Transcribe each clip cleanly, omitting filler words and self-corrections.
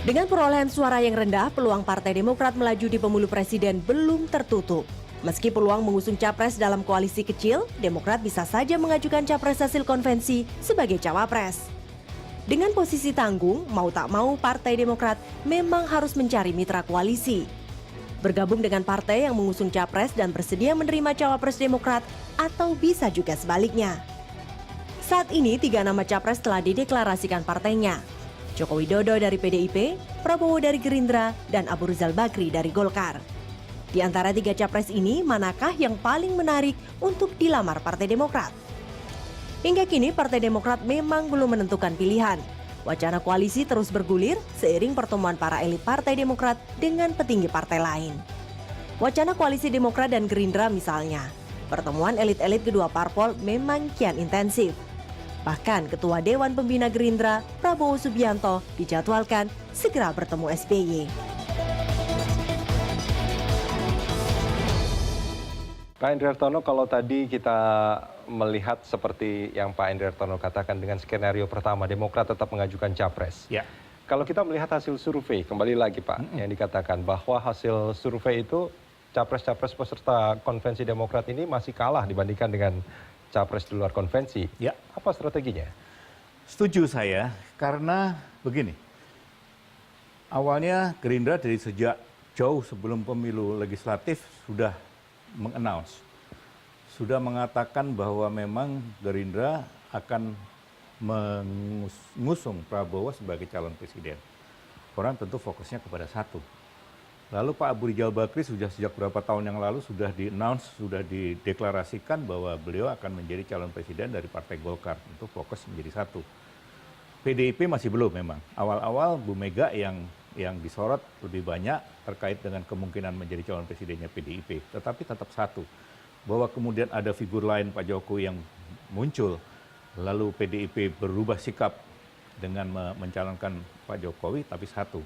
Dengan perolehan suara yang rendah, peluang Partai Demokrat melaju di pemilu presiden belum tertutup. Meski peluang mengusung capres dalam koalisi kecil, Demokrat bisa saja mengajukan capres hasil konvensi sebagai cawapres. Dengan posisi tanggung, mau tak mau Partai Demokrat memang harus mencari mitra koalisi. Bergabung dengan partai yang mengusung capres dan bersedia menerima cawapres Demokrat, atau bisa juga sebaliknya. Saat ini 3 nama capres telah dideklarasikan partainya. Joko Widodo dari PDIP, Prabowo dari Gerindra, dan Abu Rizal Bakri dari Golkar. Di antara 3 capres ini, manakah yang paling menarik untuk dilamar Partai Demokrat? Hingga kini Partai Demokrat memang belum menentukan pilihan. Wacana koalisi terus bergulir seiring pertemuan para elit Partai Demokrat dengan petinggi partai lain. Wacana koalisi Demokrat dan Gerindra misalnya. Pertemuan elit-elit kedua parpol memang kian intensif. Bahkan Ketua Dewan Pembina Gerindra, Prabowo Subianto, dijadwalkan segera bertemu SBY. Pak Hendri Hartono, kalau tadi kita melihat seperti yang Pak Hendri Hartono katakan dengan skenario pertama, Demokrat tetap mengajukan capres. Ya. Kalau kita melihat hasil survei, kembali lagi Pak, yang dikatakan bahwa hasil survei itu capres-capres peserta konvensi Demokrat ini masih kalah dibandingkan dengan capres di luar konvensi. Ya. Apa strateginya? Setuju saya, karena begini. Awalnya Gerindra dari sejak jauh sebelum pemilu legislatif sudah mengannounce, sudah mengatakan bahwa memang Gerindra akan mengusung Prabowo sebagai calon presiden. Orang tentu fokusnya kepada satu. Lalu Pak Abu Rizal Bakri sudah sejak beberapa tahun yang lalu sudah di-announce, sudah dideklarasikan bahwa beliau akan menjadi calon presiden dari Partai Golkar. Itu fokus menjadi satu. PDIP masih belum memang. Awal-awal Bu Mega yang disorot lebih banyak terkait dengan kemungkinan menjadi calon presidennya PDIP. Tetapi tetap satu, bahwa kemudian ada figur lain Pak Jokowi yang muncul, lalu PDIP berubah sikap dengan mencalonkan Pak Jokowi, tapi satu.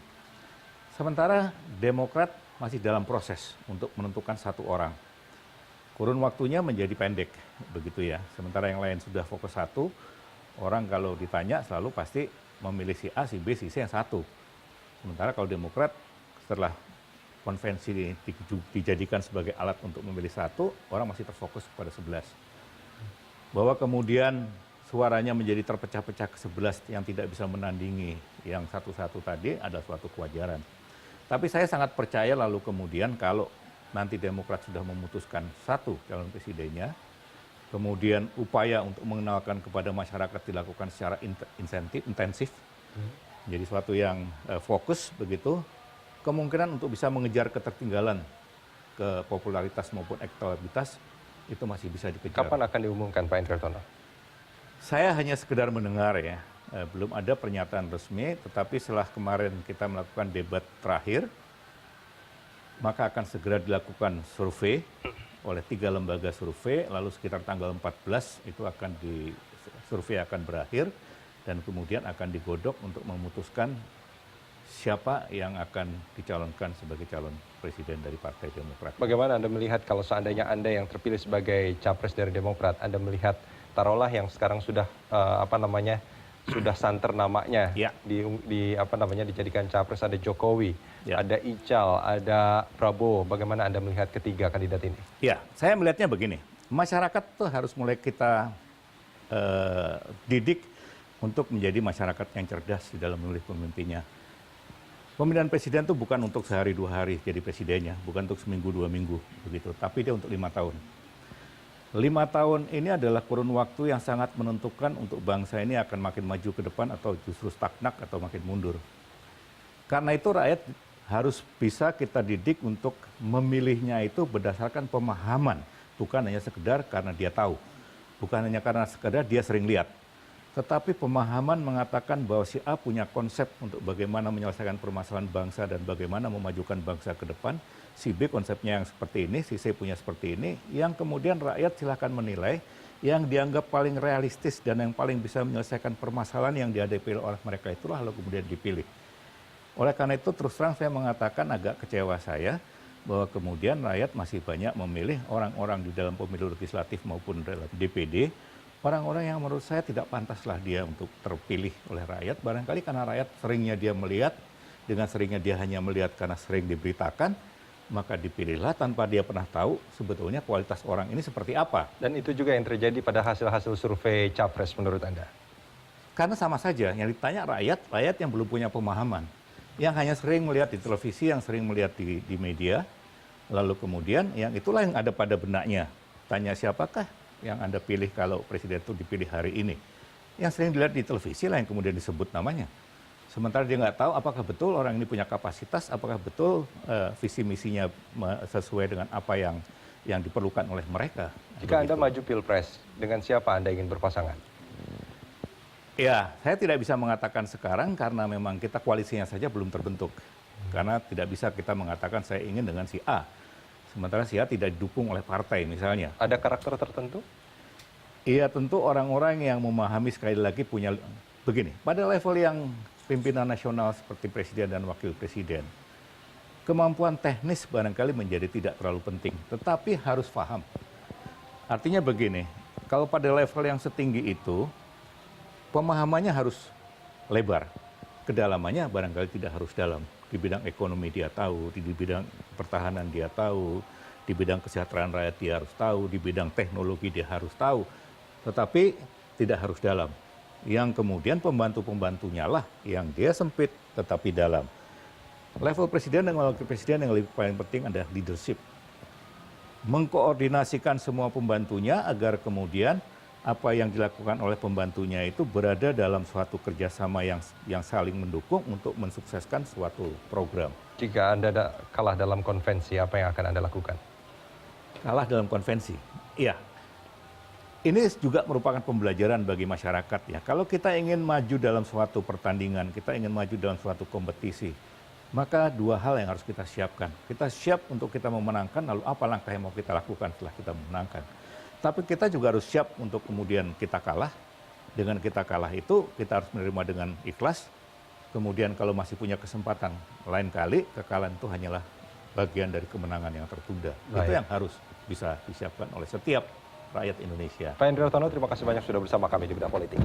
Sementara Demokrat masih dalam proses untuk menentukan satu orang. Kurun waktunya menjadi pendek, begitu ya. Sementara yang lain sudah fokus satu, orang kalau ditanya selalu pasti memilih si A, si B, si C yang satu. Sementara kalau Demokrat setelah konvensi dijadikan sebagai alat untuk memilih satu, orang masih terfokus pada 11. Bahwa kemudian suaranya menjadi terpecah-pecah ke 11 yang tidak bisa menandingi yang satu-satu tadi adalah suatu kewajaran. Tapi saya sangat percaya lalu kemudian kalau nanti Demokrat sudah memutuskan satu calon presidennya, kemudian upaya untuk mengenalkan kepada masyarakat dilakukan secara intensif, jadi suatu yang fokus begitu, kemungkinan untuk bisa mengejar ketertinggalan ke popularitas maupun elektabilitas itu masih bisa dikejar. Kapan akan diumumkan Pak Hendri Hartono? Saya hanya sekedar mendengar ya, belum ada pernyataan resmi, tetapi setelah kemarin kita melakukan debat terakhir, maka akan segera dilakukan survei oleh 3 lembaga survei, lalu sekitar tanggal 14 itu survei akan berakhir, dan kemudian akan digodok untuk memutuskan siapa yang akan dicalonkan sebagai calon presiden dari Partai Demokrat. Bagaimana Anda melihat kalau seandainya Anda yang terpilih sebagai capres dari Demokrat, Anda melihat taruhlah yang sekarang sudah sudah santer namanya ya. dijadikan capres, ada Jokowi, ya. Ada Ical, ada Prabowo. Bagaimana Anda melihat ketiga kandidat ini? Ya, saya melihatnya begini. Masyarakat tuh harus mulai kita didik untuk menjadi masyarakat yang cerdas di dalam memilih pemimpinnya. Pemilihan presiden itu bukan untuk sehari 2 hari jadi presidennya, bukan untuk seminggu 2 minggu begitu, tapi dia untuk 5 tahun. 5 tahun ini adalah kurun waktu yang sangat menentukan untuk bangsa ini akan makin maju ke depan atau justru stagnan atau makin mundur. Karena itu rakyat harus bisa kita didik untuk memilihnya itu berdasarkan pemahaman, bukan hanya sekedar karena dia tahu, bukan hanya karena sekedar dia sering lihat. Tetapi pemahaman mengatakan bahwa si A punya konsep untuk bagaimana menyelesaikan permasalahan bangsa dan bagaimana memajukan bangsa ke depan. Si B konsepnya yang seperti ini, si C punya seperti ini, yang kemudian rakyat silahkan menilai yang dianggap paling realistis dan yang paling bisa menyelesaikan permasalahan yang dihadapi oleh mereka itulah lalu kemudian dipilih. Oleh karena itu terus terang saya mengatakan agak kecewa saya bahwa kemudian rakyat masih banyak memilih orang-orang di dalam pemilu legislatif maupun dalam DPD, orang-orang yang menurut saya tidak pantaslah dia untuk terpilih oleh rakyat, barangkali karena rakyat seringnya dia melihat dengan seringnya dia hanya melihat karena sering diberitakan, maka dipilihlah tanpa dia pernah tahu sebetulnya kualitas orang ini seperti apa. Dan itu juga yang terjadi pada hasil-hasil survei capres menurut Anda? Karena sama saja, yang ditanya rakyat yang belum punya pemahaman. Yang hanya sering melihat di televisi, yang sering melihat di media, lalu kemudian yang itulah yang ada pada benaknya. Tanya siapakah yang Anda pilih kalau presiden itu dipilih hari ini. Yang sering dilihat di televisi lah yang kemudian disebut namanya. Sementara dia nggak tahu apakah betul orang ini punya kapasitas, apakah betul visi misinya sesuai dengan apa yang diperlukan oleh mereka. Jika Anda maju pilpres, dengan siapa Anda ingin berpasangan? Ya, saya tidak bisa mengatakan sekarang karena memang kita koalisinya saja belum terbentuk. Karena tidak bisa kita mengatakan saya ingin dengan si A. Sementara si A tidak didukung oleh partai misalnya. Ada karakter tertentu? Iya, tentu orang-orang yang memahami sekali lagi punya begini. Pada level yang pimpinan nasional seperti presiden dan wakil presiden, kemampuan teknis barangkali menjadi tidak terlalu penting, tetapi harus paham. Artinya begini, kalau pada level yang setinggi itu, pemahamannya harus lebar, kedalamannya barangkali tidak harus dalam. Di bidang ekonomi dia tahu, di bidang pertahanan dia tahu, di bidang kesejahteraan rakyat dia harus tahu, di bidang teknologi dia harus tahu, tetapi tidak harus dalam. Yang kemudian pembantu-pembantunya lah yang dia sempit tetapi dalam. Level presiden dan wakil presiden yang lebih paling penting adalah leadership. Mengkoordinasikan semua pembantunya agar kemudian apa yang dilakukan oleh pembantunya itu berada dalam suatu kerjasama yang saling mendukung untuk mensukseskan suatu program. Jika Anda kalah dalam konvensi, apa yang akan Anda lakukan? Kalah dalam konvensi, iya. Ini juga merupakan pembelajaran bagi masyarakat ya. Kalau kita ingin maju dalam suatu pertandingan, kita ingin maju dalam suatu kompetisi, maka dua hal yang harus kita siapkan. Kita siap untuk kita memenangkan, lalu apa langkah yang mau kita lakukan setelah kita memenangkan. Tapi kita juga harus siap untuk kemudian kita kalah. Dengan kita kalah itu, kita harus menerima dengan ikhlas. Kemudian kalau masih punya kesempatan, lain kali kekalahan itu hanyalah bagian dari kemenangan yang tertunda. Itu yang harus bisa disiapkan oleh setiap rakyat Indonesia. Pak Hendri Hartono, terima kasih banyak sudah bersama kami di Bedah Politik.